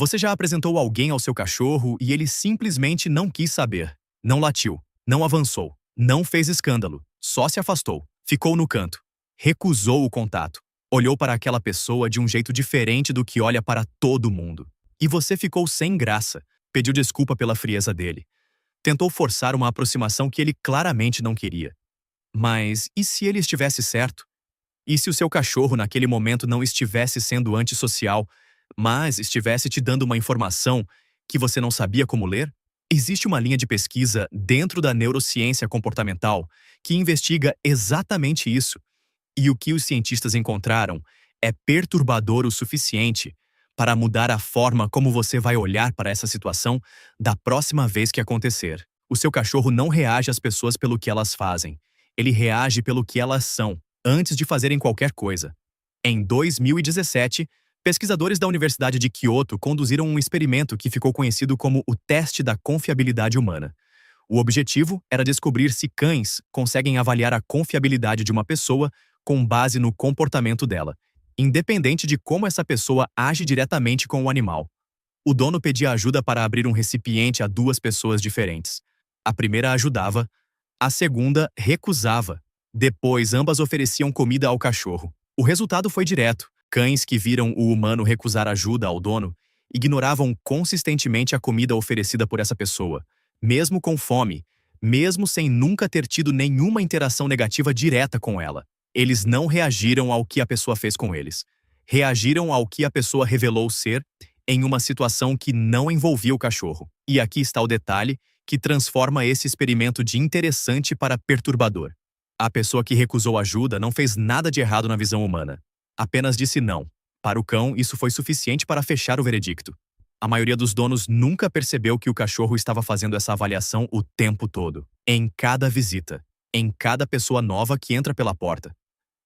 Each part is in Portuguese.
Você já apresentou alguém ao seu cachorro e ele simplesmente não quis saber. Não latiu, não avançou, não fez escândalo, só se afastou, ficou no canto, recusou o contato, olhou para aquela pessoa de um jeito diferente do que olha para todo mundo. E você ficou sem graça, pediu desculpa pela frieza dele. Tentou forçar uma aproximação que ele claramente não queria. Mas e se ele estivesse certo? E se o seu cachorro naquele momento não estivesse sendo antissocial, mas estivesse te dando uma informação que você não sabia como ler? Existe uma linha de pesquisa dentro da neurociência comportamental que investiga exatamente isso. E o que os cientistas encontraram é perturbador o suficiente para mudar a forma como você vai olhar para essa situação da próxima vez que acontecer. O seu cachorro não reage às pessoas pelo que elas fazem. Ele reage pelo que elas são, antes de fazerem qualquer coisa. Em 2017, pesquisadores da Universidade de Kyoto conduziram um experimento que ficou conhecido como o teste da confiabilidade humana. O objetivo era descobrir se cães conseguem avaliar a confiabilidade de uma pessoa com base no comportamento dela, independente de como essa pessoa age diretamente com o animal. O dono pedia ajuda para abrir um recipiente a duas pessoas diferentes. A primeira ajudava, a segunda recusava. Depois, ambas ofereciam comida ao cachorro. O resultado foi direto. Cães que viram o humano recusar ajuda ao dono ignoravam consistentemente a comida oferecida por essa pessoa, mesmo com fome, mesmo sem nunca ter tido nenhuma interação negativa direta com ela. Eles não reagiram ao que a pessoa fez com eles. Reagiram ao que a pessoa revelou ser em uma situação que não envolvia o cachorro. E aqui está o detalhe que transforma esse experimento de interessante para perturbador. A pessoa que recusou ajuda não fez nada de errado na visão humana. Apenas disse não. Para o cão, isso foi suficiente para fechar o veredicto. A maioria dos donos nunca percebeu que o cachorro estava fazendo essa avaliação o tempo todo, em cada visita, em cada pessoa nova que entra pela porta.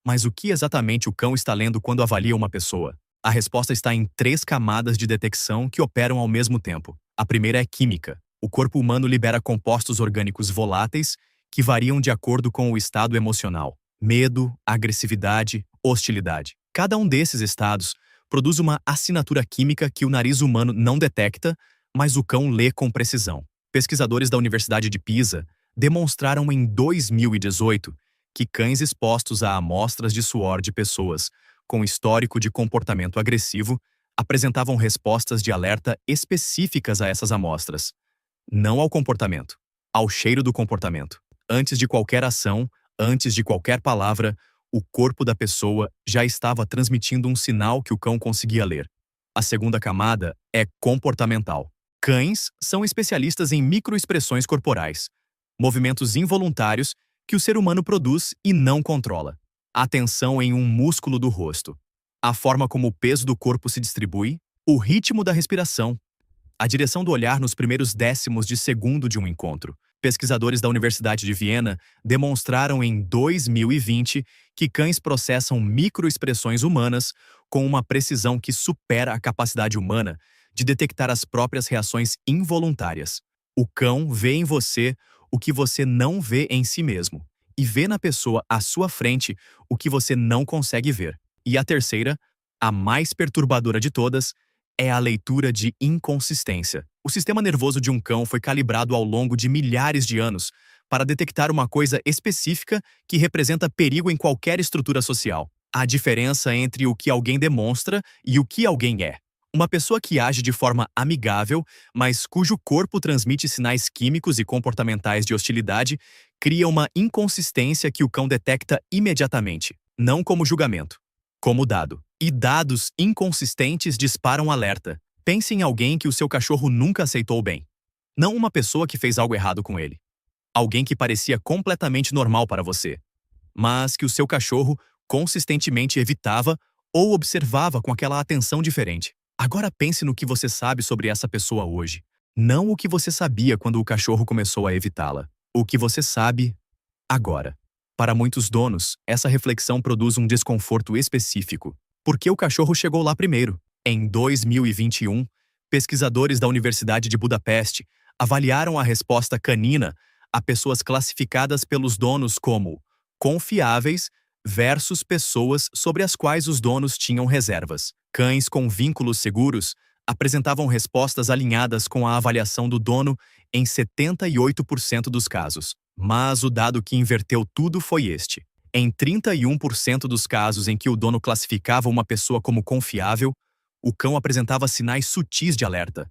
Mas o que exatamente o cão está lendo quando avalia uma pessoa? A resposta está em 3 camadas de detecção que operam ao mesmo tempo. A primeira é química. O corpo humano libera compostos orgânicos voláteis que variam de acordo com o estado emocional: medo, agressividade, hostilidade. Cada um desses estados produz uma assinatura química que o nariz humano não detecta, mas o cão lê com precisão. Pesquisadores da Universidade de Pisa demonstraram em 2018 que cães expostos a amostras de suor de pessoas com histórico de comportamento agressivo apresentavam respostas de alerta específicas a essas amostras. Não ao comportamento, ao cheiro do comportamento. Antes de qualquer ação, antes de qualquer palavra, o corpo da pessoa já estava transmitindo um sinal que o cão conseguia ler. A segunda camada é comportamental. Cães são especialistas em microexpressões corporais, movimentos involuntários que o ser humano produz e não controla. A tensão em um músculo do rosto, a forma como o peso do corpo se distribui, o ritmo da respiração, a direção do olhar nos primeiros décimos de segundo de um encontro. Pesquisadores da Universidade de Viena demonstraram em 2020 que cães processam microexpressões humanas com uma precisão que supera a capacidade humana de detectar as próprias reações involuntárias. O cão vê em você o que você não vê em si mesmo, e vê na pessoa à sua frente o que você não consegue ver. E a terceira, a mais perturbadora de todas, é a leitura de inconsistência. O sistema nervoso de um cão foi calibrado ao longo de milhares de anos para detectar uma coisa específica que representa perigo em qualquer estrutura social: a diferença entre o que alguém demonstra e o que alguém é. Uma pessoa que age de forma amigável, mas cujo corpo transmite sinais químicos e comportamentais de hostilidade, cria uma inconsistência que o cão detecta imediatamente, não como julgamento, como dado. E dados inconsistentes disparam alerta. Pense em alguém que o seu cachorro nunca aceitou bem. Não uma pessoa que fez algo errado com ele. Alguém que parecia completamente normal para você, mas que o seu cachorro consistentemente evitava ou observava com aquela atenção diferente. Agora pense no que você sabe sobre essa pessoa hoje. Não o que você sabia quando o cachorro começou a evitá-la. O que você sabe agora. Para muitos donos, essa reflexão produz um desconforto específico. Por que o cachorro chegou lá primeiro? Em 2021, pesquisadores da Universidade de Budapeste avaliaram a resposta canina a pessoas classificadas pelos donos como confiáveis versus pessoas sobre as quais os donos tinham reservas. Cães com vínculos seguros apresentavam respostas alinhadas com a avaliação do dono em 78% dos casos. Mas o dado que inverteu tudo foi este. Em 31% dos casos em que o dono classificava uma pessoa como confiável, o cão apresentava sinais sutis de alerta: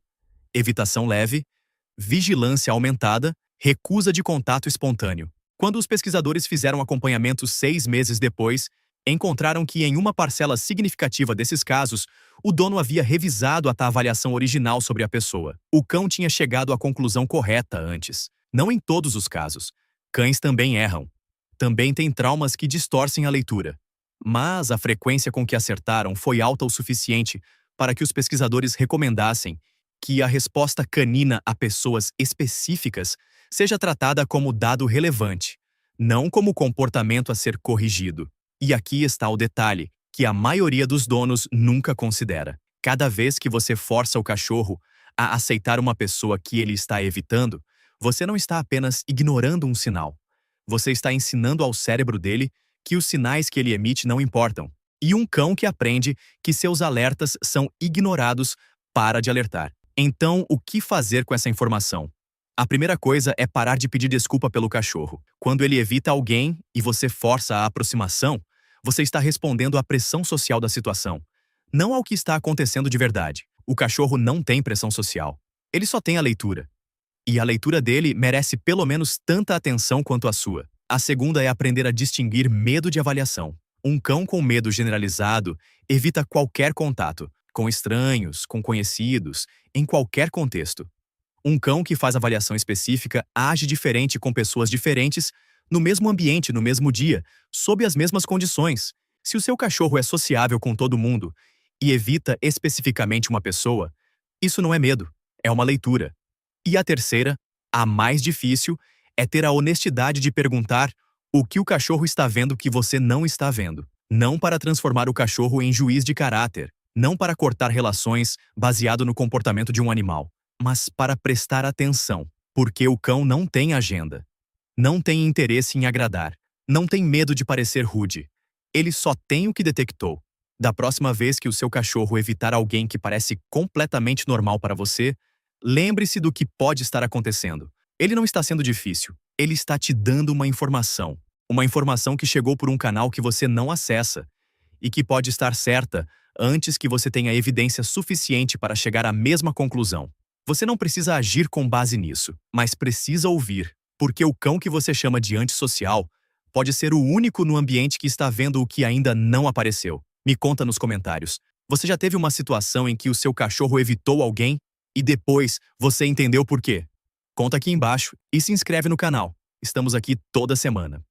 evitação leve, vigilância aumentada, recusa de contato espontâneo. Quando os pesquisadores fizeram acompanhamento 6 meses depois, encontraram que em uma parcela significativa desses casos, o dono havia revisado a avaliação original sobre a pessoa. O cão tinha chegado à conclusão correta antes. Não em todos os casos. Cães também erram. Também têm traumas que distorcem a leitura. Mas a frequência com que acertaram foi alta o suficiente para que os pesquisadores recomendassem que a resposta canina a pessoas específicas seja tratada como dado relevante, não como comportamento a ser corrigido. E aqui está o detalhe, que a maioria dos donos nunca considera. Cada vez que você força o cachorro a aceitar uma pessoa que ele está evitando, você não está apenas ignorando um sinal. Você está ensinando ao cérebro dele que os sinais que ele emite não importam. E um cão que aprende que seus alertas são ignorados para de alertar. Então, o que fazer com essa informação? A primeira coisa é parar de pedir desculpa pelo cachorro. Quando ele evita alguém e você força a aproximação, você está respondendo à pressão social da situação, não ao que está acontecendo de verdade. O cachorro não tem pressão social. Ele só tem a leitura. E a leitura dele merece pelo menos tanta atenção quanto a sua. A segunda é aprender a distinguir medo de avaliação. Um cão com medo generalizado evita qualquer contato, com estranhos, com conhecidos, em qualquer contexto. Um cão que faz avaliação específica age diferente com pessoas diferentes, no mesmo ambiente, no mesmo dia, sob as mesmas condições. Se o seu cachorro é sociável com todo mundo e evita especificamente uma pessoa, isso não é medo, é uma leitura. E a terceira, a mais difícil, é ter a honestidade de perguntar o que o cachorro está vendo que você não está vendo. Não para transformar o cachorro em juiz de caráter, não para cortar relações baseado no comportamento de um animal, mas para prestar atenção, porque o cão não tem agenda. Não tem interesse em agradar. Não tem medo de parecer rude. Ele só tem o que detectou. Da próxima vez que o seu cachorro evitar alguém que parece completamente normal para você, lembre-se do que pode estar acontecendo. Ele não está sendo difícil. Ele está te dando uma informação. Uma informação que chegou por um canal que você não acessa e que pode estar certa antes que você tenha evidência suficiente para chegar à mesma conclusão. Você não precisa agir com base nisso, mas precisa ouvir, porque o cão que você chama de antissocial pode ser o único no ambiente que está vendo o que ainda não apareceu. Me conta nos comentários. Você já teve uma situação em que o seu cachorro evitou alguém e depois você entendeu por quê? Conta aqui embaixo e se inscreve no canal. Estamos aqui toda semana.